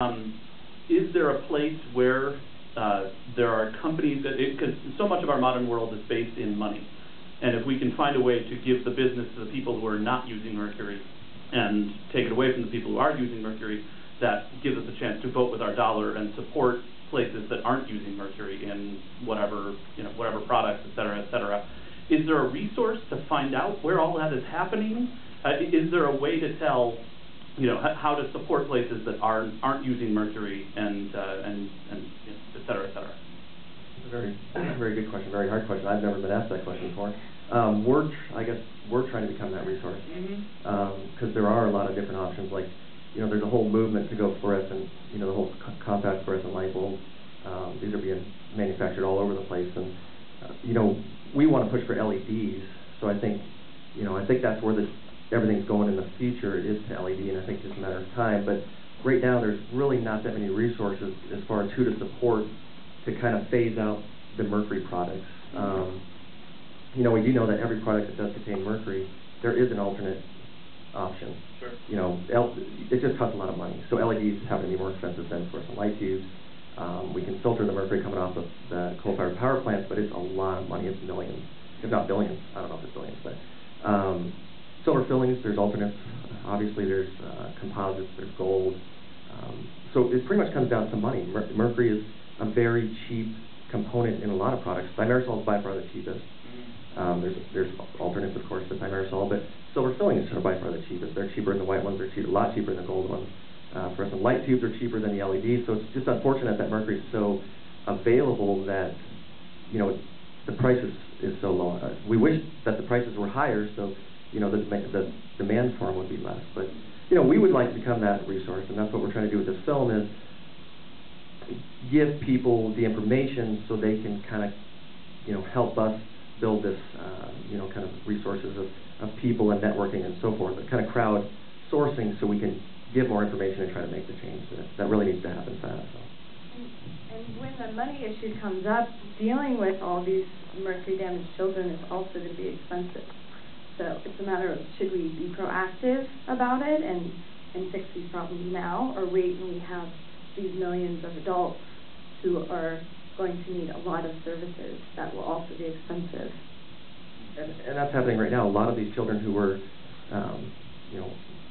Is there a place where there are companies that, because so much of our modern world is based in money, and if we can find a way to give the business to the people who are not using mercury and take it away from the people who are using mercury, that gives us a chance to vote with our dollar and support places that aren't using mercury in whatever, whatever products, et cetera, Is there a resource to find out where all that is happening? Is there a way to tell, how to support places that aren't using mercury and et cetera, et cetera? It's a very good question, very hard question. I've never been asked that question before. I guess we're trying to become that resource, because there are a lot of different options. Like, there's a whole movement to go fluorescent, the whole compact fluorescent light bulbs. These are being manufactured all over the place, and we want to push for LEDs. So I think that's where everything's going in the future, is to LED, and I think it's just a matter of time. But right now, there's really not that many resources as far as who to support to kind of phase out the mercury products. We do know that every product that does contain mercury, there is an alternate option. Sure. It just costs a lot of money. So LEDs happen to be more expensive than fluorescent light tubes. We can filter the mercury coming off of the coal-fired power plants, but it's a lot of money. It's millions, if not billions. I don't know if it's billions, but silver fillings, there's alternates. Obviously, there's composites, there's gold. So it pretty much comes down to money. Mercury is a very cheap component in a lot of products. Thimerosal is by far the cheapest. There's alternates, of course, to thimerosal, but silver fillings are by far the cheapest. They're cheaper than the white ones. They're a lot cheaper than the gold ones. For some light tubes are cheaper than the LEDs, so it's just unfortunate that mercury is so available that the price is so low. We wish that the prices were higher, so the demand for them would be less. But we would like to become that resource, and that's what we're trying to do with this film, is give people the information so they can kind of help us build this kind of resources of people and networking and so forth, kind of crowd sourcing, so we can give more information and try to make the change that really needs to happen fast. So. And when the money issue comes up, dealing with all these mercury-damaged children is also going to be expensive. So it's a matter of, should we be proactive about it and fix these problems now, or wait and we have these millions of adults who are going to need a lot of services that will also be expensive? And that's happening right now. A lot of these children who were,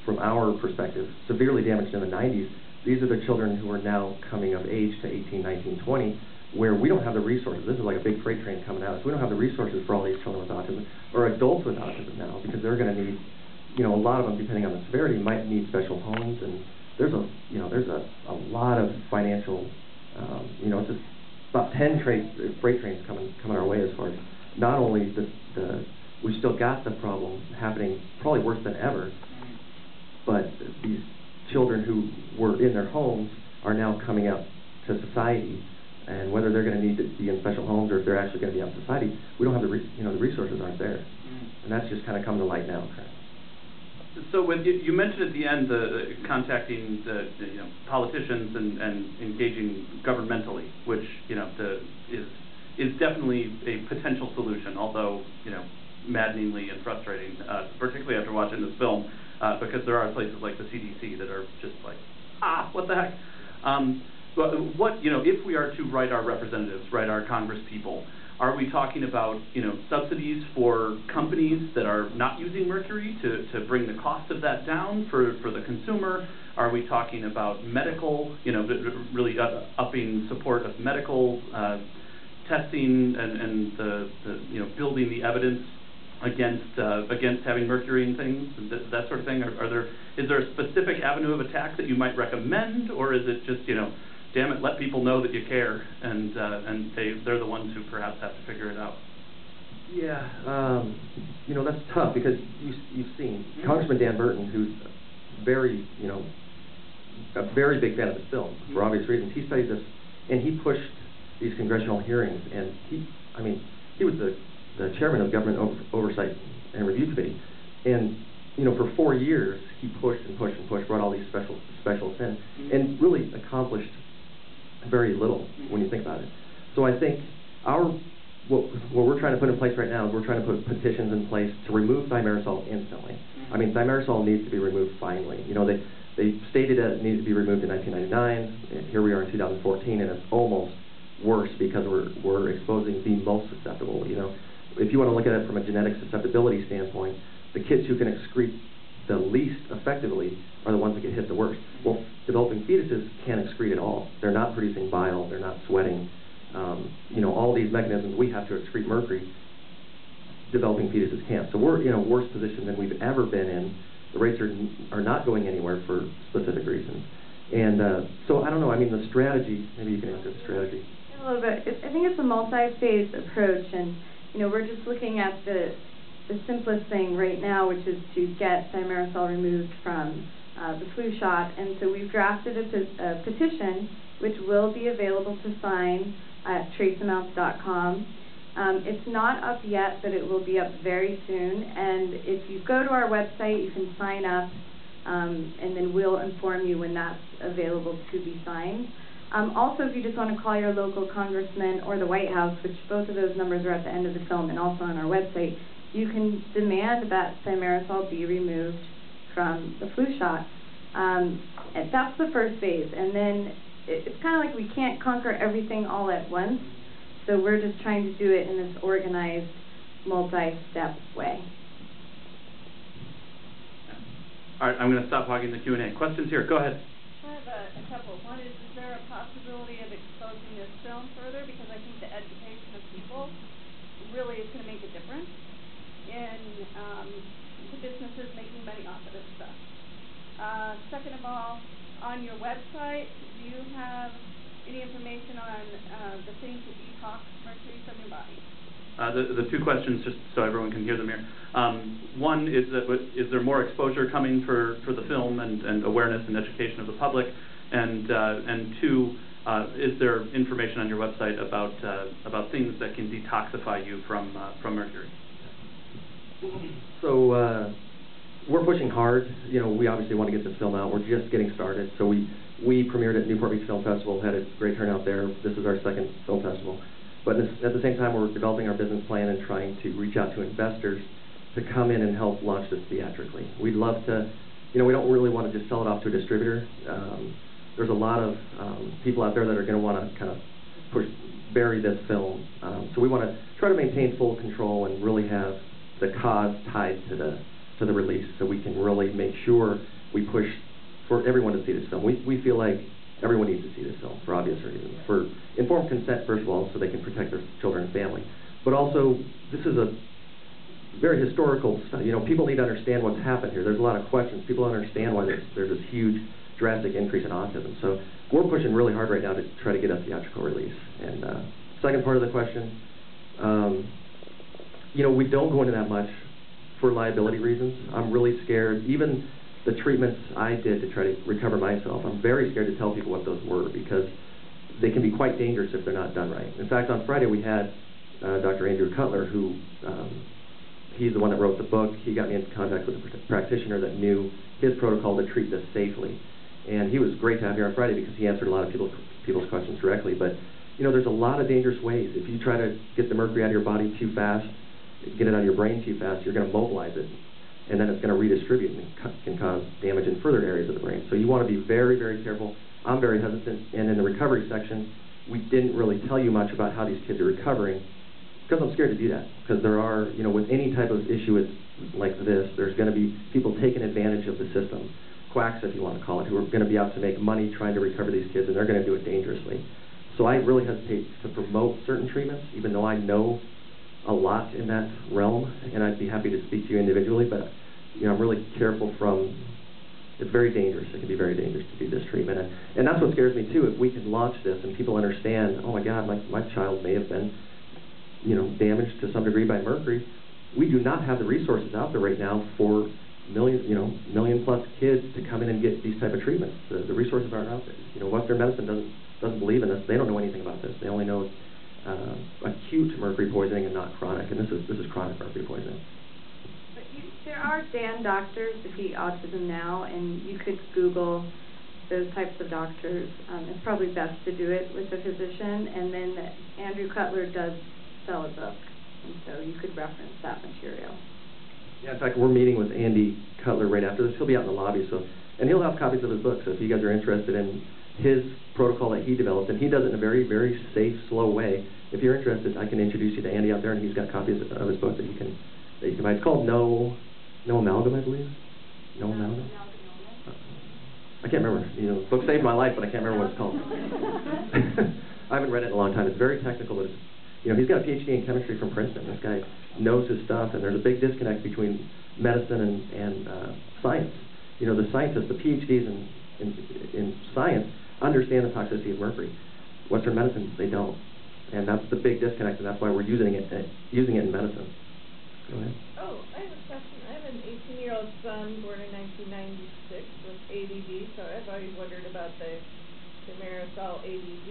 from our perspective, severely damaged in the 90s, these are the children who are now coming of age to 18, 19, 20, where we don't have the resources. This is like a big freight train coming at us. We don't have the resources for all these children with autism, or adults with autism now, because they're going to need, a lot of them, depending on the severity, might need special homes, and there's a lot of financial, it's just about 10 freight trains coming our way, as far as not only we still got the problem happening, probably worse than ever, but these children who were in their homes are now coming out to society, and whether they're going to need to be in special homes or if they're actually going to be out in society, we don't have the resources aren't there, and that's just kind of come to light now. So when you mentioned at the end contacting the politicians and engaging governmentally, which is definitely a potential solution, although maddeningly and frustrating, particularly after watching this film, because there are places like the CDC that are just like, what the heck? But if we are to write our representatives, write our Congress people, are we talking about subsidies for companies that are not using mercury to bring the cost of that down for the consumer? Are we talking about medical, really upping support of medical testing and the building the evidence against having mercury in things and that sort of thing? Is there a specific avenue of attack that you might recommend, or is it just damn it, let people know that you care, and they're the ones who perhaps have to figure it out? Yeah, that's tough, because you've seen Congressman Dan Burton, who's very, a very big fan of this film for obvious reasons. He studied this, and he pushed these congressional hearings, and he was the chairman of Government Oversight and Review Committee, and for 4 years he pushed and pushed and pushed, brought all these specialists in, and really accomplished very little when you think about it. So I think what we're trying to put in place right now is we're trying to put petitions in place to remove thimerosal instantly. Thimerosal needs to be removed finally. They stated that it needed to be removed in 1999, and here we are in 2014, and it's almost worse because we're exposing the most susceptible. You know, if you want to look at it from a genetic susceptibility standpoint, the kids who can excrete the least effectively are the ones that get hit the worst. Well, developing fetuses can't excrete at all. They're not producing bile, they're not sweating. You know, all these mechanisms we have to excrete mercury, developing fetuses can't. So we're in a worse position than we've ever been in. The rates are not going anywhere for specific reasons. And so I don't know, I mean the strategy, maybe you can answer the strategy. A little bit. I think it's a multi-phase approach, and you know, we're just looking at the simplest thing right now, which is to get thimerosal removed from the flu shot. And so we've drafted a petition which will be available to sign at traceamounts.com. It's not up yet, but it will be up very soon. And if you go to our website, you can sign up, and then we'll inform you when that's available to be signed. Also, if you just want to call your local congressman or the White House, which both of those numbers are at the end of the film and also on our website, you can demand that thimerosal be removed from the flu shot. And that's the first phase. And then it's kind of like we can't conquer everything all at once. So we're just trying to do it in this organized, multi-step way. All right, I'm going to stop hogging the Q&A. Questions here? Go ahead. I have a couple. One is there a possibility of exposing this film further? Because I think the education of people really is going to make a difference in the businesses making money off of this stuff. Second of all, on your website, do you have any information on the things to detox mercury from your body? The two questions, just so everyone can hear them here. One is there more exposure coming for the film and awareness and education of the public? And two, is there information on your website about things that can detoxify you from mercury? So we're pushing hard. You know, we obviously want to get this film out. We're just getting started. So we premiered at Newport Beach Film Festival, had a great turnout there. This is our second film festival. But at the same time, we're developing our business plan and trying to reach out to investors to come in and help launch this theatrically. We'd love to, you know, we don't really want to just sell it off to a distributor. There's a lot of people out there that are going to want to kind of bury this film. So we want to try to maintain full control and really have the cause tied to the release, so we can really make sure we push for everyone to see this film. We feel like everyone needs to see this film for obvious reasons. For informed consent, first of all, so they can protect their children and family. But also, this is a very historical study. You know, people need to understand what's happened here. There's a lot of questions. People don't understand why there's this huge, drastic increase in autism. So we're pushing really hard right now to try to get a theatrical release. And second part of the question, you know, we don't go into that much for liability reasons. I'm really scared. Even the treatments I did to try to recover myself, I'm very scared to tell people what those were because they can be quite dangerous if they're not done right. In fact, on Friday we had Dr. Andrew Cutler, who he's the one that wrote the book. He got me in contact with a practitioner that knew his protocol to treat this safely. And he was great to have here on Friday because he answered a lot of people's questions directly. But, you know, there's a lot of dangerous ways. If you try to get the mercury out of your body too fast, get it out of your brain too fast, you're going to mobilize it. And then it's going to redistribute and can cause damage in further areas of the brain. So you want to be very, very careful. I'm very hesitant. And in the recovery section, we didn't really tell you much about how these kids are recovering because I'm scared to do that. Because there are, you know, with any type of issue like this, there's going to be people taking advantage of the system, quacks if you want to call it, who are going to be out to make money trying to recover these kids, and they're going to do it dangerously. So I really hesitate to promote certain treatments, even though I know a lot in that realm, and I'd be happy to speak to you individually, but you know, I'm really careful from, it's very dangerous. It can be very dangerous to do this treatment. And that's what scares me too. If we can launch this and people understand, oh my God, my child may have been, you know, damaged to some degree by mercury. We do not have the resources out there right now for million plus kids to come in and get these type of treatments. The resources aren't out there. You know, Western medicine doesn't believe in this. They don't know anything about this. They only know acute mercury poisoning and not chronic, and this is chronic mercury poisoning. But there are Dan doctors Defeat Autism Now, and you could Google those types of doctors. It's probably best to do it with a physician, and then Andrew Cutler does sell a book, and so you could reference that material. Yeah, in fact, we're meeting with Andy Cutler right after this. He'll be out in the lobby, so And he'll have copies of his book, so if you guys are interested in his protocol that he developed, and he does it in a very, very safe, slow way. If you're interested, I can introduce you to Andy out there, and he's got copies of his book that you can buy. It's called No Amalgam, I believe. No Amalgam. I can't remember. You know, the book saved my life, but I can't remember what it's called. I haven't read it in a long time. It's very technical, but it's, you know, he's got a PhD in chemistry from Princeton. This guy knows his stuff, and there's a big disconnect between medicine and science. You know, the scientists, the PhDs in science, understand the toxicity of mercury. Western medicine, they don't, and that's the big disconnect, and that's why we're using it in medicine. Go ahead. Oh, I have a question. I have an 18-year-old son born in 1996 with ADD, so I've always wondered about the marisol ADD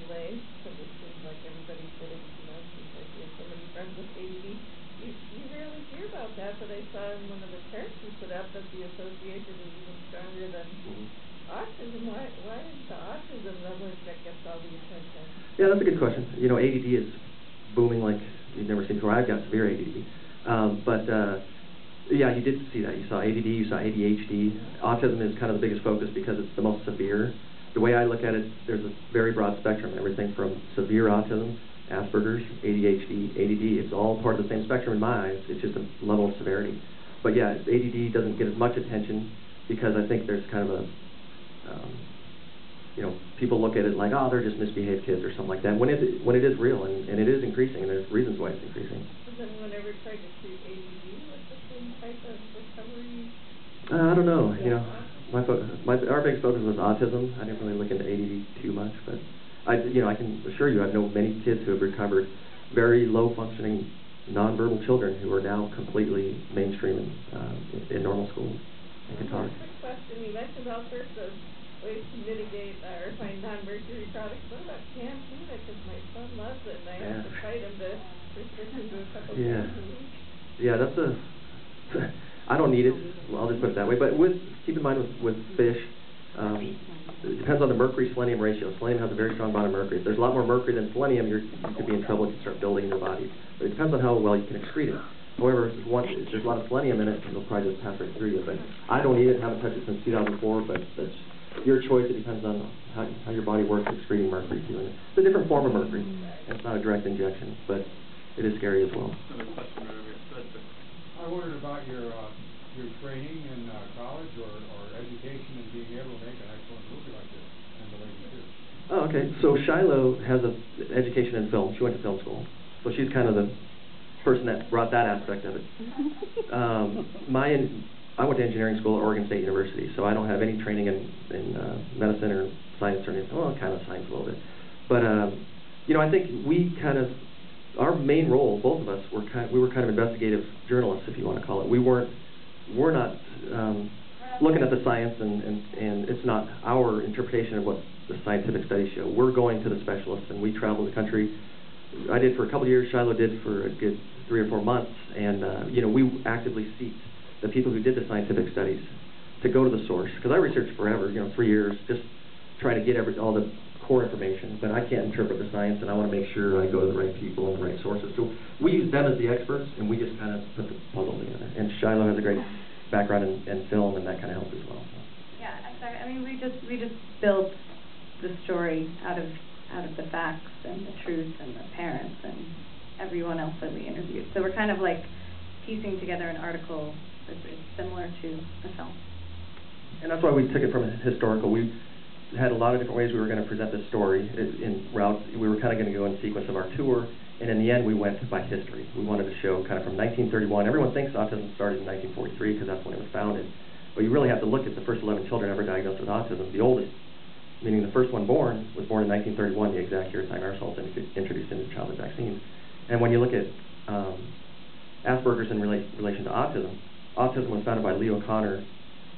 delay, because it seems like everybody's getting, you know, seems like we have so many friends with ADD. You rarely hear about that, but I saw in one of the charts you put up that the association is even stronger than autism. Why is the autism the one that gets all the attention? Yeah, that's a good question. You know, ADD is booming like you've never seen before. I've got severe ADD. Yeah, you did see that. You saw ADD, you saw ADHD. Autism is kind of the biggest focus because it's the most severe. The way I look at it, there's a very broad spectrum, everything from severe autism, Asperger's, ADHD, ADD. It's all part of the same spectrum in my eyes. It's just a level of severity. But yeah, ADD doesn't get as much attention because I think there's kind of a, you know, people look at it like, oh, they're just misbehaved kids or something like that, when it is real, and it is increasing, and there's reasons why it's increasing. Has anyone ever tried to treat ADD with the same type of recovery? I don't know. You know, our big focus was autism. I didn't really look into ADD too much, but I can assure you, I know many kids who have recovered, very low functioning, nonverbal children who are now completely mainstream in normal schools and can talk. Quick question: you mentioned all sorts of ways to mitigate or find non-mercury products. What about canned tuna? Because my son loves it, and I have to fight him to restrict him to a couple cans a week. Yeah, that's a. I don't need it. Well, I'll just put it that way. But keep in mind with fish, it depends on the mercury-selenium ratio. Selenium has a very strong bond of mercury. If there's a lot more mercury than selenium, you could be in trouble. You can start building in your body. But it depends on how well you can excrete it. However, if there's a lot of selenium in it, it'll probably just pass right through you. But I don't need it. Haven't touched it since 2004. But that's your choice. It depends on how your body works excreting mercury too. And it's a different form of mercury. And it's not a direct injection, but it is scary as well. Another question right over here. Go ahead, sir. I wondered about your training in college or education and being able to make an excellent movie like this, and the lady too. Oh, okay. So Shiloh has an education in film. She went to film school, so she's kind of the person that brought that aspect of it. I went to engineering school at Oregon State University, so I don't have any training in medicine or science or anything. Well, kind of science a little bit, but you know, I think our main role, both of us, we were kind of investigative journalists, if you want to call it. We're not looking at the science, and it's not our interpretation of what the scientific studies show. We're going to the specialists, and we travel the country. I did for a couple of years. Shiloh did for a good 3 or 4 months, and you know, we actively seek the people who did the scientific studies to go to the source. Because I researched forever, you know, 3 years, just trying to get all the core information, but I can't interpret the science, and I want to make sure I go to the right people and the right sources. So we use them as the experts, and we just kind of put the puzzle together. And Shiloh has a great background in film, and that kind of helps as well. So. Yeah, exactly. I mean, we just built the story out of the facts and the truth and the parents and everyone else that we interviewed. So we're kind of like piecing together an article that's similar to a film. And that's why we took it from historical. We had a lot of different ways we were going to present this story in route. We were kind of going to go in sequence of our tour, and in the end we went by history. We wanted to show kind of from 1931. Everyone thinks autism started in 1943 because that's when it was founded, but you really have to look at the first 11 children ever diagnosed with autism. The oldest, meaning the first one born, was born in 1931, the exact year thimerosal was introduced into childhood vaccines. And when you look at Asperger's in relation to autism, autism was founded by Leo Kanner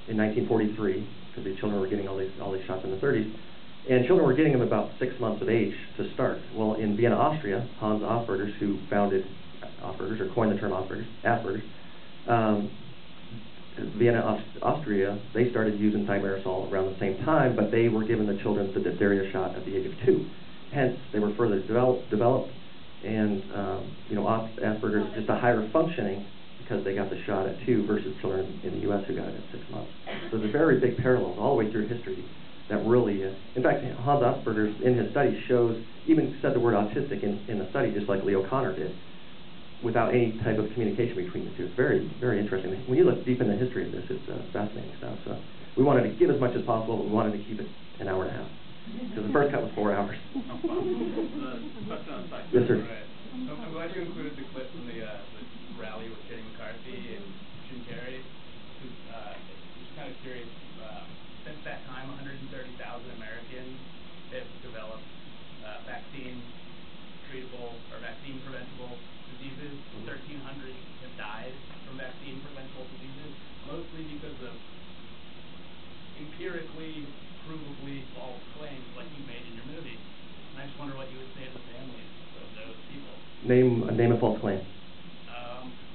in 1943. Because the children were getting all these shots in the 30s, and children were getting them about 6 months of age to start. Well, in Vienna, Austria, Hans Asperger's, who founded Asperger's or coined the term Asperger's, Vienna, Austria, they started using thimerosal around the same time, but they were giving the children the diphtheria shot at the age of 2. Hence, they were further developed, and you know, Asperger's is just a higher functioning because they got the shot at 2 versus children in the U.S. who got it at 6 months. So there's a very big parallel all the way through history that really, in fact, Hans Asperger's in his study even said the word autistic in the study just like Leo Kanner did, without any type of communication between the two. It's very, very interesting. When you look deep in the history of this, it's fascinating stuff. So we wanted to give as much as possible, but we wanted to keep it an hour and a half. Because the first cut was 4 hours. Yes, sir. Right. I'm glad you included the clip from the rally with Jenny McCarthy and Jim Carrey. Just kind of curious, since that time, 130,000 Americans have developed vaccine-treatable or vaccine-preventable diseases. 1,300 have died from vaccine-preventable diseases, mostly because of empirically, provably false claims like you made in your movie. And I just wonder what you would say to the families of those people. Name a false claim.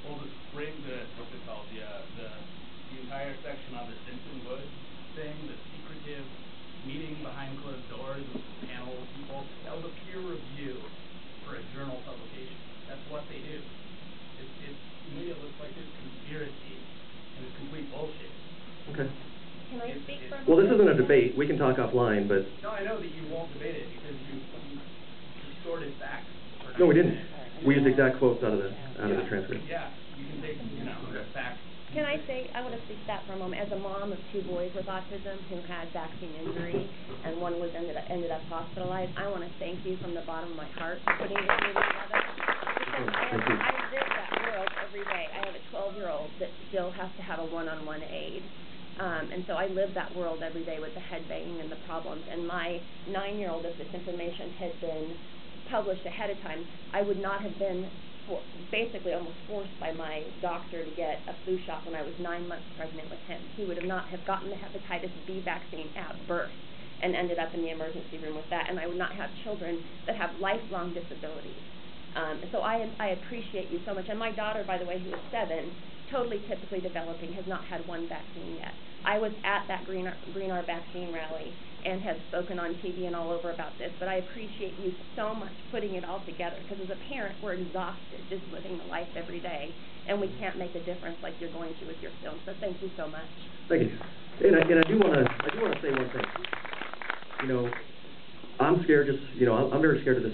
Well, what's it called? The entire section on the Simpson Woods thing, the secretive meeting behind closed doors with a panel of people, that was a peer review for a journal publication. That's what they do. To me, it looks like this conspiracy and it's complete bullshit. Okay. Can I speak for a moment? Well, this isn't a debate. We can talk offline, but... No, I know that you won't debate it because you distorted facts. No, we didn't. We used exact quotes out of the transcript. Yeah, you can take, facts. Can I say, I want to speak to that for a moment. As a mom of 2 boys with autism who had vaccine injury and one was ended up hospitalized, I want to thank you from the bottom of my heart for putting this movie together. Because I live that world every day. I have a 12-year-old that still has to have a one-on-one aid. And so I live that world every day with the head banging and the problems. And my 9-year-old, if this information had been published ahead of time, I would not have been basically almost forced by my doctor to get a flu shot when I was 9 months pregnant with him. He would not have gotten the hepatitis B vaccine at birth and ended up in the emergency room with that. And I would not have children that have lifelong disabilities. So I appreciate you so much. And my daughter, by the way, who is 7, totally typically developing, has not had one vaccine yet. I was at that Green R vaccine rally and have spoken on TV and all over about this, but I appreciate you so much putting it all together, because as a parent, we're exhausted just living the life every day, and we can't make a difference like you're going to with your film. So thank you so much. Thank you. And I do want to say one thing. I'm scared. I'm very scared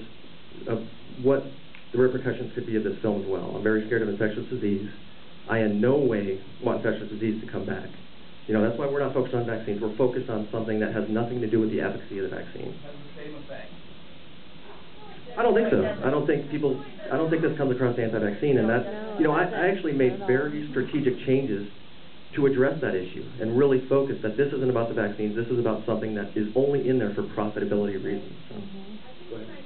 of what the repercussions could be of this film as well. I'm very scared of infectious disease. I in no way want infectious disease to come back. That's why we're not focused on vaccines. We're focused on something that has nothing to do with the efficacy of the vaccine. Has the same effect. I don't think so. I don't think this comes across anti-vaccine, and that's, I actually made very strategic changes to address that issue and really focus that this isn't about the vaccines. This is about something that is only in there for profitability reasons. So. Go ahead.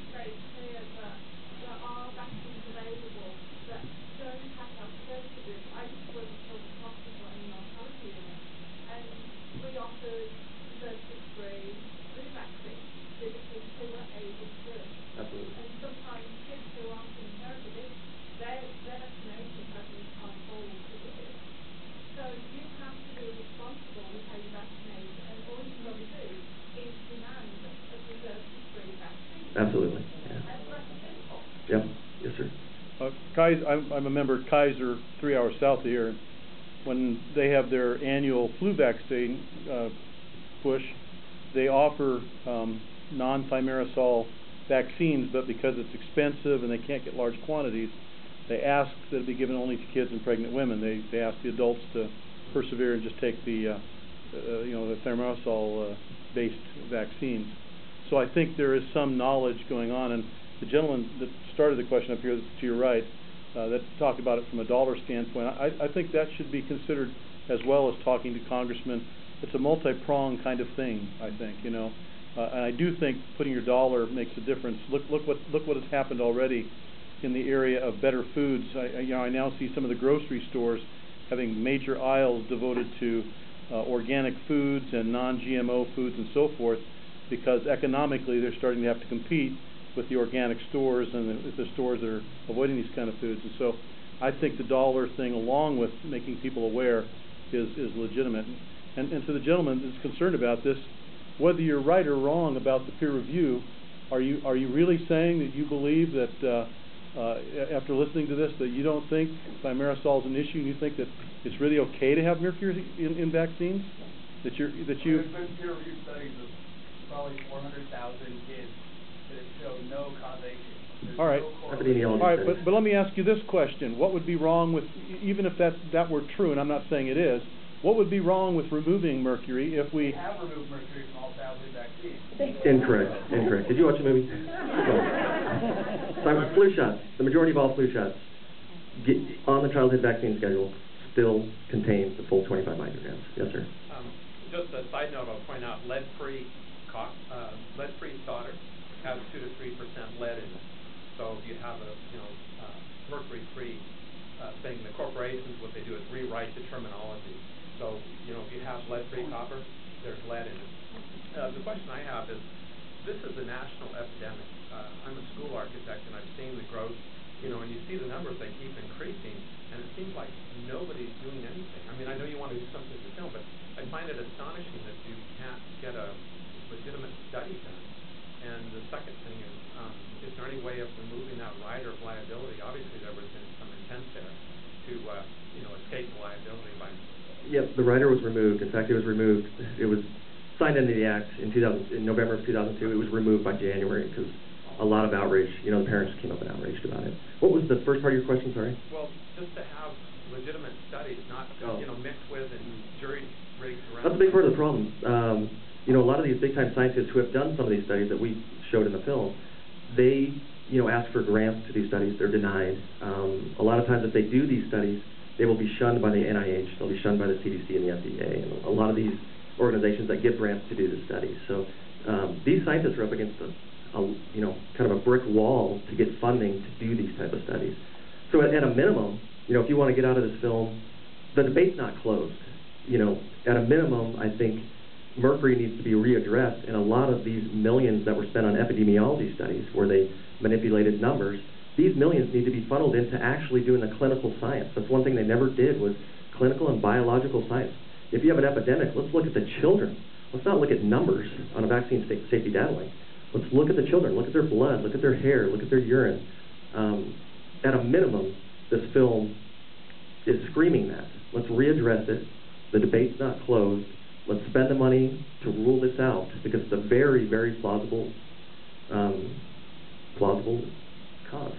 Absolutely. And sometimes kids who aren't in therapy, their vaccination hasn't unfolded to do it. So you have to be responsible with how you vaccinate, and all you've got to do is demand a preservative-free vaccine. Absolutely. Yeah. That's simple. Yep. Yes, sir. I'm a member of Kaiser, 3 hours south of here. When they have their annual flu vaccine push, they offer non-thimerosal vaccines, but because it's expensive and they can't get large quantities, they ask that it be given only to kids and pregnant women. They ask the adults to persevere and just take the thimerosal-based vaccines. So I think there is some knowledge going on, and the gentleman that started the question up here to your right, that talked about it from a dollar standpoint, I think that should be considered as well as talking to congressmen. It's a multi-pronged kind of thing, I think, and I do think putting your dollar makes a difference. Look what has happened already in the area of better foods. I now see some of the grocery stores having major aisles devoted to organic foods and non-GMO foods and so forth, because economically they're starting to have to compete with the organic stores and the stores that are avoiding these kind of foods. And so I think the dollar thing, along with making people aware, is legitimate. And to the gentleman that's concerned about this, whether you're right or wrong about the peer review, are you really saying that you believe that after listening to this, that you don't think thimerosal is an issue, and you think that it's really okay to have mercury in vaccines? That you There's been peer-reviewed studies of probably 400,000 kids that have shown no causation. There's all right. no correlation. All right, but let me ask you this question. What would be wrong with, even if that were true, and I'm not saying it is, what would be wrong with removing mercury if we... We have removed mercury from all childhood vaccines. Incorrect. Did you watch the movie? So, flu shots. The majority of all flu shots on the childhood vaccine schedule still contain the full 25 micrograms. Yes, sir. Just a side note, I'll point out lead-free solder has 2 to 3% lead in it. So if you have a mercury-free thing, the corporations, what they do is rewrite the terminology. So if you have lead-free copper, there's lead in it. The question I have is, this is a national epidemic. I'm a school architect, and I've seen the growth. And you see the numbers, they keep increasing, and it seems like nobody's doing anything. I mean, I know you want to do something with the film, but I find it astonishing that you can't get a legitimate study done. And the second thing is there any way of removing that rider of liability? Obviously, there was some intent there to, escape the liability by... Yep, the rider was removed. In fact, it was removed. It was signed into the act in November of 2002. It was removed by January because a lot of outrage. The parents came up and outraged about it. What was the first part of your question? Sorry. Well, just to have legitimate studies, not mixed with and jury rigged around. That's a big part of the problem. A lot of these big-time scientists who have done some of these studies that we showed in the film, they ask for grants to do studies. They're denied. A lot of times, if they do these studies, they will be shunned by the NIH. They'll be shunned by the CDC and the FDA, and a lot of these organizations that give grants to do the studies. So these scientists are up against kind of a brick wall to get funding to do these type of studies. So at a minimum, if you want to get out of this film, the debate's not closed. At a minimum, I think mercury needs to be readdressed, and a lot of these millions that were spent on epidemiology studies where they manipulated numbers, these millions need to be funneled into actually doing the clinical science. That's one thing they never did, was clinical and biological science. If you have an epidemic, let's look at the children. Let's not look at numbers on a vaccine safety data link. Let's look at the children, look at their blood, look at their hair, look at their urine. At a minimum, this film is screaming that. Let's readdress it. The debate's not closed. Let's spend the money to rule this out, because it's a very, very plausible cause.